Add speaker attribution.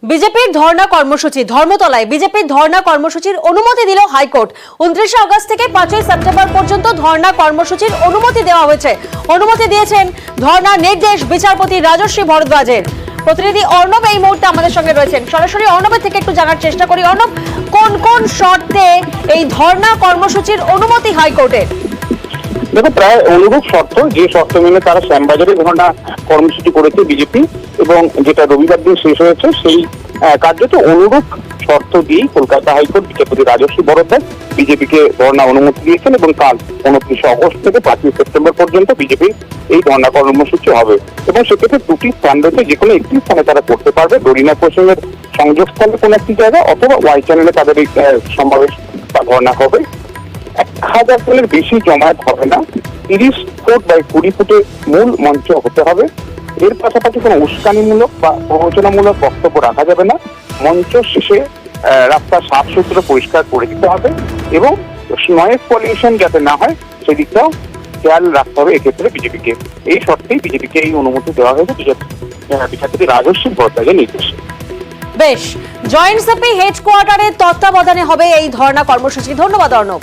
Speaker 1: বিজেপির ধর্ণা কর্মসূচি ধর্মতলায় বিজেপির ধর্ণা কর্মসূচির অনুমতি দিল হাইকোর্ট। 29 আগস্ট থেকে 5 সেপ্টেম্বর পর্যন্ত ধর্ণা কর্মসূচির অনুমতি দেওয়া হয়েছে। অনুমতি দিয়েছেন ধর্ণা নির্দেশ বিচারপতি রাজশ্রী ভরদ্বাজের। প্রতিনিধি অর্ণব এই মুহূর্তে আমাদের সঙ্গে রয়েছেন। সরাসরি অর্ণবের থেকে একটু জানার চেষ্টা করি। অর্ণব, কোন কোন শর্তে এই ধর্ণা কর্মসূচির অনুমতি হাইকোর্টের?
Speaker 2: দেখো, প্রায় অনুরূপ শর্ত, যে শর্ত মেনে তারা শ্যামবাজারে ধর্ণা কর্মসূচি করেছে বিজেপি এবং যেটা রবিবার দিন শেষ হয়েছে, সেই কার্যত অনুরূপ শর্ত দিয়েই কলকাতা হাইকোর্ট বিচারপতি রাজশ্রী ভরদ্বাজ বিজেপিকে ধর্ণা অনুমতি দিয়েছেন এবং কাল 29 আগস্ট থেকে 5 সেপ্টেম্বর পর্যন্ত বিজেপির এই ধর্ণা কর্মসূচি হবে এবং সেক্ষেত্রে দুটি স্থান রয়েছে, যে কোনো একটি স্থানে তারা করতে পারবে। দরিনা ক্রসিংয়ের সংযোগস্থলে কোনো একটি জায়গা অথবা ওয়াই চ্যানেলে তাদের এই সমাবেশ বা ধর্ণা হবে। 1000 জনের বেশি জমায়েত হবে না। 30 ফুট বাই 20 ফুটে মূল মঞ্চ হতে হবে। এর পাশাপাশি কোনো উস্কানিমূলক বা প্রবচনামূলক বক্তব্য রাখা যাবে না। মঞ্চ শেষে রাস্তা সাফ সুতরাং পরিষ্কার করে দিতে হবে এবং নয়েজ পলিউশন যাতে না হয় সেদিকটাও খেয়াল রাখতে হবে এক্ষেত্রে বিজেপিকে। এই শর্তেই বিজেপিকে এই অনুমতি দেওয়া হয়েছে বিচারপতি রাজশ্রী ভরদ্বাজের নির্দেশে।
Speaker 1: বেশ, জয়েন্ট সিপি হেডকোয়ার্টারের তত্ত্বাবধানে হবে এই ধর্ণা কর্মসূচি। ধন্যবাদ অর্ণব।